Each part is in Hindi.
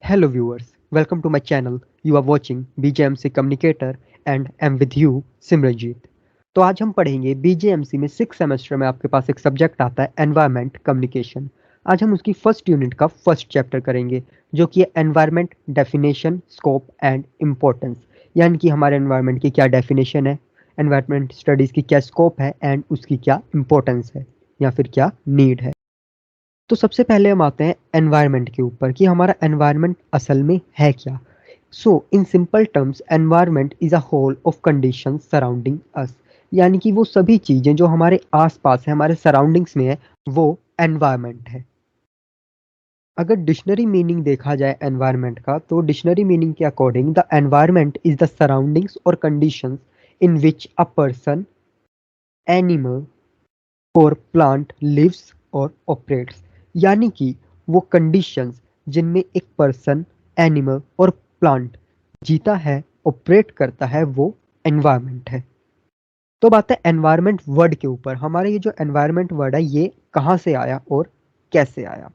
Hello viewers, welcome to my channel. You are watching BJMC Communicator and I'm with you Simranjeet. तो आज हम पढ़ेंगे BJMC में 6 सेमेस्टर में आपके पास एक सब्जेक्ट आता है एनवायरनमेंट कम्युनिकेशन। आज हम उसकी फर्स्ट यूनिट का फर्स्ट चैप्टर करेंगे जो कि है environment definition scope and importance. यानी कि हमारे एनवायरनमेंट की क्या डेफिनेशन है, एनवायरनमेंट स्टडीज़ की क्या स्कोप है एंड उसकी क्या इम्पोर्टेंस है या फिर क्या नीड है। तो सबसे पहले हम आते हैं एनवायरनमेंट के ऊपर कि हमारा एनवायरनमेंट असल में है क्या। So in simple terms environment is a whole of conditions surrounding us. यानी कि वो सभी चीजें जो हमारे आसपास है, हमारे सराउंडिंग्स में है, वो एनवायरनमेंट है। अगर डिक्शनरी मीनिंग देखा जाए एनवायरनमेंट का, तो डिक्शनरी मीनिंग के according the environment is the surroundings और conditions in which a person, animal और प्लांट लिव्स और ऑपरेट्स। यानी कि वो कंडीशंस जिनमें एक पर्सन, एनिमल और प्लांट जीता है, ऑपरेट करता है, वो एनवायरनमेंट है। तो बात है एनवायरनमेंट वर्ड के ऊपर। हमारा ये जो एनवायरनमेंट वर्ड है ये कहाँ से आया और कैसे आया।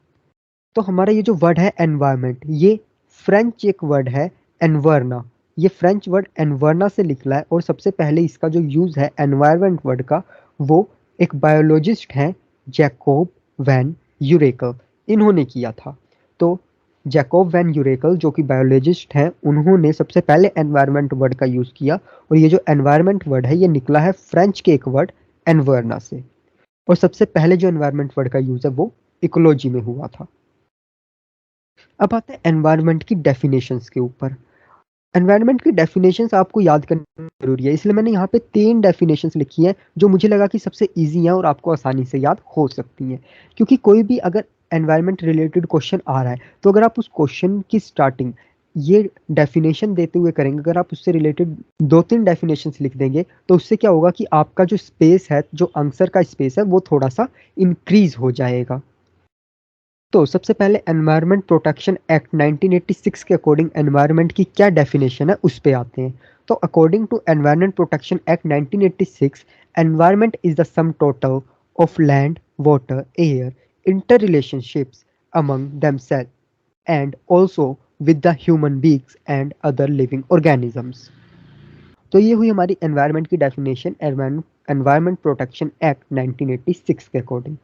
तो हमारा ये जो वर्ड है एनवायरनमेंट, ये फ्रेंच एक वर्ड है एनवर्ना। ये फ्रेंच वर्ड एनवर्ना से निकला है और सबसे पहले इसका जो यूज़ है एनवायरनमेंट वर्ड का, वो एक बायोलॉजिस्ट हैं जैकोब वैन यूरेकल, इन्होंने किया था। तो जैकोब वैन यूरेकल जो कि बायोलॉजिस्ट हैं, उन्होंने सबसे पहले एनवायरनमेंट वर्ड का यूज़ किया और ये जो एनवायरनमेंट वर्ड है ये निकला है फ्रेंच के एक वर्ड एनवर्ना से। और सबसे पहले जो एनवायरनमेंट वर्ड का यूज़ है वो इकोलॉजी में हुआ था। अब आते हैं एनवायरनमेंट की डेफिनेशंस के ऊपर। एनवायरनमेंट की डेफिनेशंस आपको याद करनी जरूरी है, इसलिए मैंने यहाँ पे 3 डेफिनेशंस लिखी हैं जो मुझे लगा कि सबसे इजी हैं और आपको आसानी से याद हो सकती हैं। क्योंकि कोई भी अगर एनवायरनमेंट रिलेटेड क्वेश्चन आ रहा है, तो अगर आप उस क्वेश्चन की स्टार्टिंग ये डेफिनेशन देते हुए करेंगे, अगर आप उससे रिलेटेड 2-3 डेफिनेशंस लिख देंगे, तो उससे क्या होगा कि आपका जो स्पेस है, जो आंसर का स्पेस है, वो थोड़ा सा इंक्रीज हो जाएगा। तो सबसे पहले एनवायरनमेंट प्रोटेक्शन एक्ट 1986 के अकॉर्डिंग एनवायरनमेंट की क्या डेफिनेशन है उस पे आते हैं। तो according to environment protection act 1986, environment is the sum total of land, water, air, interrelationships among themselves and also with the human beings and other living organisms. तो ये हुई हमारी एनवायरनमेंट की डेफिनेशन एनवायरनमेंट प्रोटेक्शन एक्ट 1986 के अकॉर्डिंग।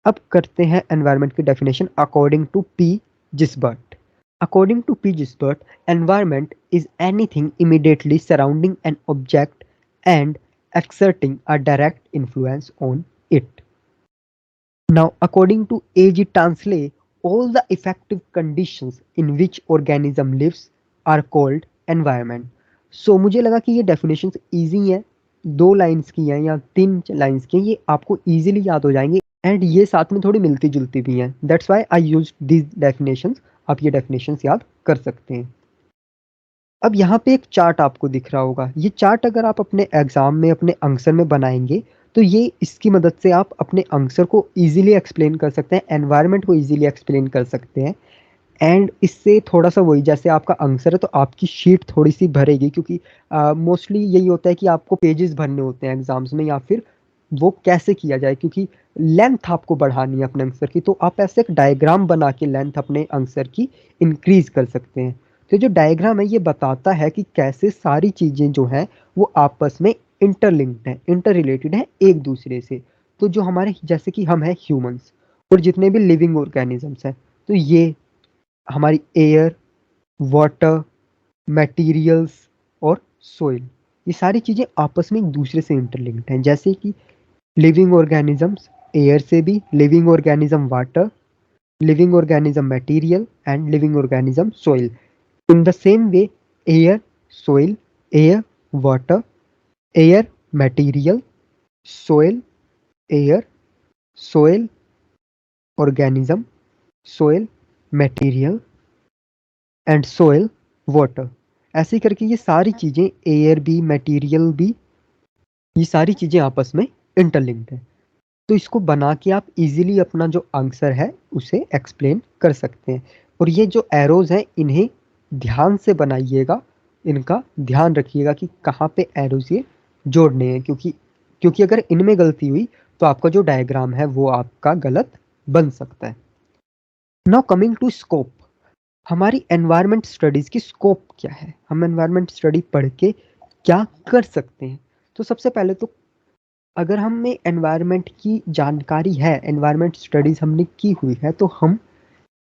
अब करते हैं एनवायरनमेंट की definition according to P Gisbert. According to P Gisbert, environment is anything immediately surrounding an object and exerting a direct influence on it. Now, according to A.G. Tansley, all the effective conditions in which organism lives are called environment. So मुझे लगा कि ये definitions easy हैं, 2 लाइन्स की हैं या 3 लाइन्स की हैं, ये आपको easily याद हो जाएंगे एंड ये साथ में थोड़ी मिलती जुलती भी हैं। That's why I use these definitions. आप ये डेफिनेशंस याद कर सकते हैं। अब यहाँ पे एक चार्ट आपको दिख रहा होगा। ये चार्ट अगर आप अपने एग्जाम में अपने आंसर में बनाएंगे, तो ये इसकी मदद से आप अपने आंसर को इजीली एक्सप्लेन कर सकते हैं, एनवायरनमेंट को इजीली एक्सप्लेन कर सकते हैं। एंड इससे थोड़ा सा वही, जैसे आपका आंसर है तो आपकी शीट थोड़ी सी भरेगी, क्योंकि मोस्टली यही होता है कि आपको पेजेस भरने होते हैं एग्जाम्स में, या फिर वो कैसे किया जाए, क्योंकि लेंथ आपको बढ़ानी है अपने आंसर की, तो आप ऐसे एक डायग्राम बना के लेंथ अपने आंसर की इंक्रीज कर सकते हैं। तो जो डायग्राम है ये बताता है कि कैसे सारी चीज़ें जो हैं वो आपस में इंटरलिंक्ड हैं, इंटर रिलेटेड हैं एक दूसरे से। तो जो हमारे, जैसे कि हम हैं ह्यूमंस और जितने भी लिविंग ऑर्गेनिजम्स हैं, तो ये हमारी एयर, वाटर, मटेरियल्स और सोइल, ये सारी चीज़ें आपस में एक दूसरे से इंटरलिंक्ड हैं। जैसे कि लिविंग ऑर्गेनिजम्स एयर से भी, living organism water, living organism material and living organism soil. In the same way, air, soil, air, water, air, material, soil, air, soil, organism, soil, material and soil, water, ऐसे करके ये सारी चीज़ें, एयर भी, मटेरियल भी, ये सारी चीज़ें आपस में इंटरलिंक्ड है। तो इसको बना के आप इजीली अपना जो आंसर है उसे एक्सप्लेन कर सकते हैं। और ये जो एरोज हैं इन्हें ध्यान से बनाइएगा, इनका ध्यान रखिएगा कि कहाँ पे एरोज ये जोड़ने हैं, क्योंकि क्योंकि अगर इनमें गलती हुई तो आपका जो डायग्राम है वो आपका गलत बन सकता है। Now coming to scope. हमारी एनवायरनमेंट स्टडीज़ की स्कोप क्या है? हम एनवायरनमेंट स्टडी पढ़ के क्या कर सकते हैं? तो सबसे पहले तो अगर हमें एनवायरनमेंट की जानकारी है, एनवायरनमेंट स्टडीज़ हमने की हुई है, तो हम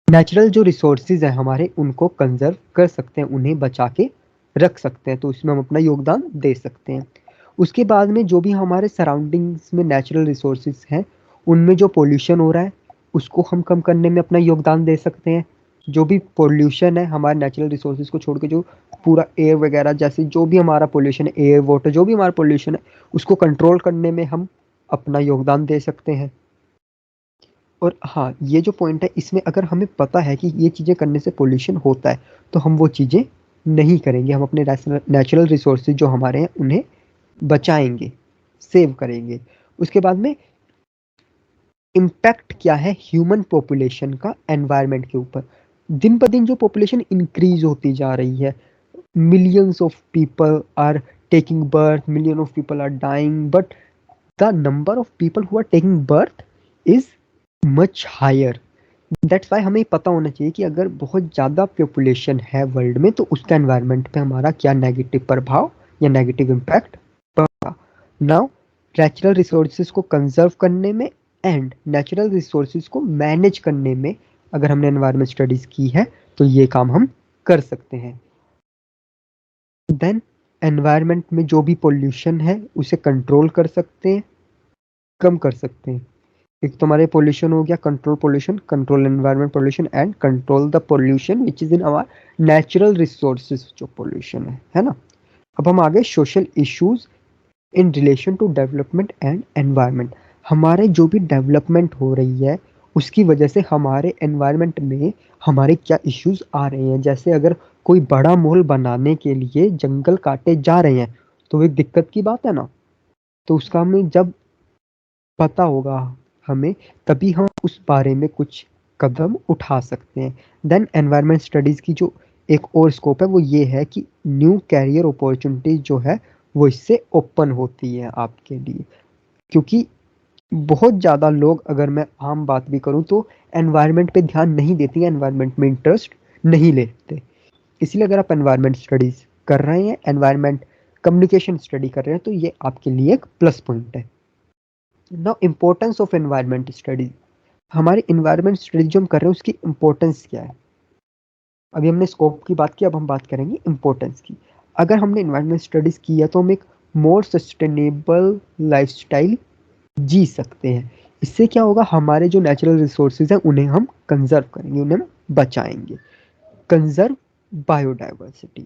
नेचुरल जो रिसोर्सेज हैं हमारे, उनको कंजर्व कर सकते हैं, उन्हें बचा के रख सकते हैं, तो इसमें हम अपना योगदान दे सकते हैं। उसके बाद में जो भी हमारे सराउंडिंग्स में नेचुरल रिसोर्सेज हैं, उनमें जो पोल्यूशन हो रहा है, उसको हम कम करने में अपना योगदान दे सकते हैं। जो भी पोल्यूशन है हमारे नेचुरल रिसोर्सेज को छोड़ के, जो पूरा एयर वगैरह, जैसे जो भी हमारा पोल्यूशन है, एयर वाटर, जो भी हमारा पोल्यूशन है, उसको कंट्रोल करने में हम अपना योगदान दे सकते हैं। और हाँ, ये जो पॉइंट है, इसमें अगर हमें पता है कि ये चीज़ें करने से पोल्यूशन होता है, तो हम वो चीज़ें नहीं करेंगे। हम अपने नेचुरल रिसोर्सेज जो हमारे हैं उन्हें बचाएंगे, सेव करेंगे। उसके बाद में इम्पैक्ट क्या है ह्यूमन पॉपुलेशन का एनवायरनमेंट के ऊपर? दिन ब दिन जो पॉपुलेशन इंक्रीज होती जा रही है, millions of people are taking birth, million of people are dying, but the number of people who are taking birth is much higher. That's why हमें पता होना चाहिए कि अगर बहुत ज़्यादा पॉपुलेशन है वर्ल्ड में, तो उसका एनवायरनमेंट पे हमारा क्या नेगेटिव प्रभाव या नेगेटिव इम्पैक्ट पड़ेगा। नाउ, नेचुरल रिसोर्सेज को कंजर्व करने में एंड नेचुरल रिसोर्सेज को मैनेज करने में अगर हमने एनवायरनमेंट स्टडीज की है, तो ये काम हम कर सकते हैं। देन एनवायरनमेंट में जो भी पोल्यूशन है उसे कंट्रोल कर सकते हैं, कम कर सकते हैं। एक तो हमारे पोल्यूशन हो गया, control pollution, control environment pollution and control the pollution which is in our natural resources जो पोल्यूशन है ना। अब हम आगे social issues in relation to development and environment. हमारे जो भी डेवलपमेंट हो रही है, उसकी वजह से हमारे एनवायरनमेंट में हमारे क्या इश्यूज आ रहे हैं। जैसे अगर कोई बड़ा मॉल बनाने के लिए जंगल काटे जा रहे हैं, तो वो एक दिक्कत की बात है ना। तो उसका हमें जब पता होगा हमें, तभी हम उस बारे में कुछ कदम उठा सकते हैं। देन एनवायरनमेंट स्टडीज़ की जो एक और स्कोप है वो ये है कि न्यू कैरियर अपॉर्चुनिटीज जो है वो इससे ओपन होती है आपके लिए। क्योंकि बहुत ज़्यादा लोग, अगर मैं आम बात भी करूँ, तो एनवायरनमेंट पे ध्यान नहीं देती हैं, एनवायरनमेंट में इंटरेस्ट नहीं लेते। इसलिए अगर आप एनवायरनमेंट स्टडीज़ कर रहे हैं, एनवायरनमेंट कम्युनिकेशन स्टडी कर रहे हैं, तो ये आपके लिए एक प्लस पॉइंट है। Now, importance of environment studies. हमारी इन्वायरमेंट स्टडी जो हम कर रहे हैं उसकी इम्पोर्टेंस क्या है? अभी हमने स्कोप की बात की, अब हम बात करेंगे इम्पोर्टेंस की। अगर हमने इन्वायरमेंट स्टडीज की है, तो हम एक मोर सस्टेनेबल लाइफस्टाइल जी सकते हैं। इससे क्या होगा, हमारे जो नेचुरल रिसोर्सेज हैं उन्हें हम कंजर्व करेंगे, उन्हें हम बचाएंगे। Conserve biodiversity.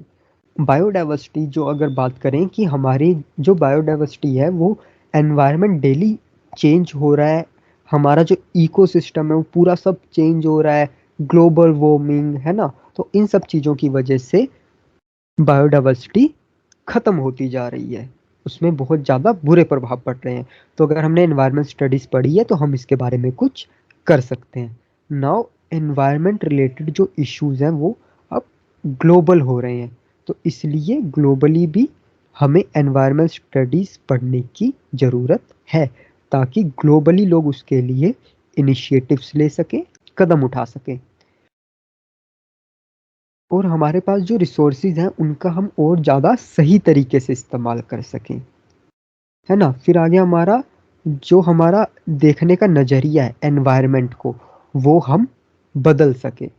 बायोडाइवर्सिटी जो अगर बात करें कि हमारी जो बायोडाइवर्सिटी है वो, एनवायरनमेंट डेली चेंज हो रहा है, हमारा जो इकोसिस्टम है वो पूरा सब चेंज हो रहा है, ग्लोबल वार्मिंग है ना, तो इन सब चीज़ों की वजह से बायोडाइवर्सिटी खत्म होती जा रही है, उसमें बहुत ज़्यादा बुरे प्रभाव पड़ रहे हैं। तो अगर हमने एनवायरनमेंट स्टडीज़ पढ़ी है, तो हम इसके बारे में कुछ कर सकते हैं। नाउ, एनवायरनमेंट रिलेटेड जो इश्यूज हैं वो अब ग्लोबल हो रहे हैं, तो इसलिए ग्लोबली भी हमें एनवायरनमेंट स्टडीज़ पढ़ने की ज़रूरत है, ताकि ग्लोबली लोग उसके लिए इनिशिएटिव्स ले सकें, कदम उठा सकें, और हमारे पास जो रिसोर्सेज हैं उनका हम और ज़्यादा सही तरीके से इस्तेमाल कर सकें, है ना। फिर आगे हमारा जो हमारा देखने का नज़रिया है एनवायरनमेंट को, वो हम बदल सके।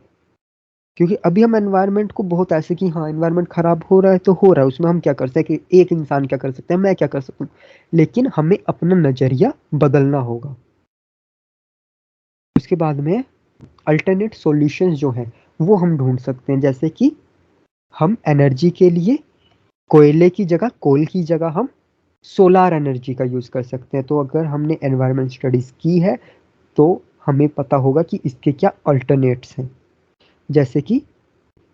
क्योंकि अभी हम एनवायरनमेंट को बहुत ऐसे कि हाँ, एनवायरनमेंट खराब हो रहा है तो हो रहा है, उसमें हम क्या कर सकते हैं, कि एक इंसान क्या कर सकते हैं, मैं क्या कर सकता हूँ, लेकिन हमें अपना नज़रिया बदलना होगा। उसके बाद में अल्टरनेट सॉल्यूशंस जो हैं वो हम ढूंढ सकते हैं। जैसे कि हम एनर्जी के लिए कोयले की जगह, कोल की जगह हम सोलार एनर्जी का यूज़ कर सकते हैं। तो अगर हमने एनवायरनमेंट स्टडीज़ की है, तो हमें पता होगा कि इसके क्या अल्टरनेट्स हैं। जैसे कि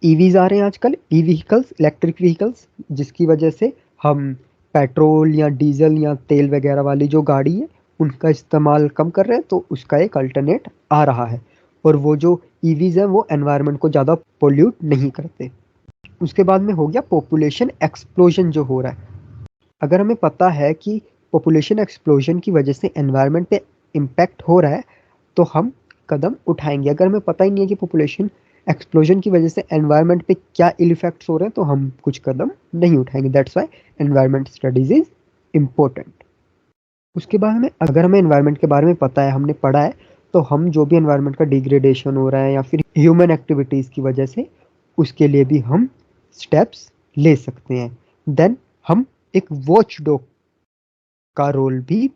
ईवीज आ रहे हैं आजकल, ई व्हीकल्स, इलेक्ट्रिक व्हीकल्स, जिसकी वजह से हम पेट्रोल या डीजल या तेल वगैरह वाली जो गाड़ी है उनका इस्तेमाल कम कर रहे हैं, तो उसका एक अल्टरनेट आ रहा है। और वो जो ईवीज हैं वो एनवायरनमेंट को ज़्यादा पोल्यूट नहीं करते। उसके बाद में हो गया पॉपुलेशन एक्सप्लोजन जो हो रहा है। अगर हमें पता है कि पॉपुलेशन एक्सप्लोजन की वजह से एनवायरनमेंट पे इम्पैक्ट हो रहा है, तो हम कदम उठाएंगे। अगर हमें पता ही नहीं है कि पॉपुलेशन एक्सप्लोजन की वजह से एनवायरनमेंट पे क्या इल इफेक्ट्स हो रहे हैं तो हम कुछ कदम नहीं उठाएंगे। That's why environment studies is important. उसके बाद में अगर हमें एनवायरनमेंट के बारे में पता है, हमने पढ़ा है, तो हम जो भी एनवायरनमेंट का डिग्रेडेशन हो रहा है या फिर ह्यूमन एक्टिविटीज़ की वजह से, उसके लिए भी हम स्टेप्स ले सकते हैं। देन हम एक वॉच डॉग का रोल भी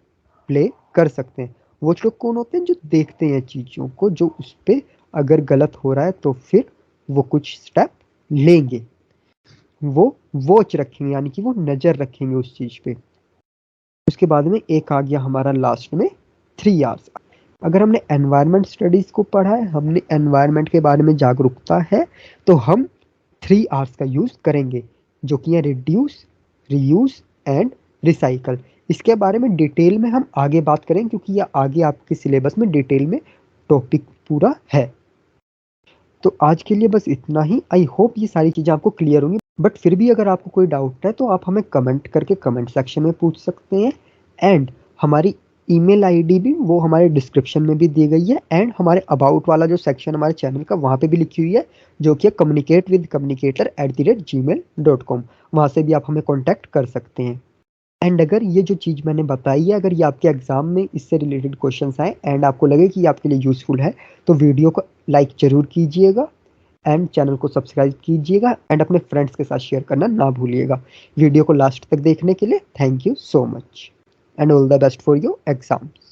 प्ले कर सकते हैं। वॉच डॉग कौन होते हैं? जो देखते हैं चीज़ों को, जो उस पर अगर गलत हो रहा है तो फिर वो कुछ स्टेप लेंगे, वो वॉच रखेंगे, यानी कि वो नज़र रखेंगे उस चीज़ पे। उसके बाद में एक आ गया हमारा लास्ट में 3 आवर्स। अगर हमने एनवायरनमेंट स्टडीज़ को पढ़ा है, हमने एनवायरनमेंट के बारे में जागरूकता है, तो हम 3 आवर्स का यूज़ करेंगे, जो कि है रिड्यूस, रीयूज एंड रिसाइकल। इसके बारे में डिटेल में हम आगे बात करें, क्योंकि यह आगे आपके सिलेबस में डिटेल में टॉपिक पूरा है। तो आज के लिए बस इतना ही। आई होप ये सारी चीज़ें आपको क्लियर होंगी, बट फिर भी अगर आपको कोई डाउट है तो आप हमें कमेंट करके कमेंट सेक्शन में पूछ सकते हैं। एंड हमारी ईमेल आईडी भी वो हमारे डिस्क्रिप्शन में भी दी गई है, एंड हमारे अबाउट वाला जो सेक्शन हमारे चैनल का वहाँ पे भी लिखी हुई है, जो कि है communicatewithcommunicator@gmail.com। वहाँ से भी आप हमें कॉन्टैक्ट कर सकते हैं। एंड अगर ये जो चीज़ मैंने बताई है, अगर ये आपके एग्जाम में इससे रिलेटेड क्वेश्चंस आए एंड आपको लगे कि ये आपके लिए यूज़फुल है, तो वीडियो को लाइक ज़रूर कीजिएगा एंड चैनल को सब्सक्राइब कीजिएगा एंड अपने फ्रेंड्स के साथ शेयर करना ना भूलिएगा। वीडियो को लास्ट तक देखने के लिए thank you so much and all the best for your exams.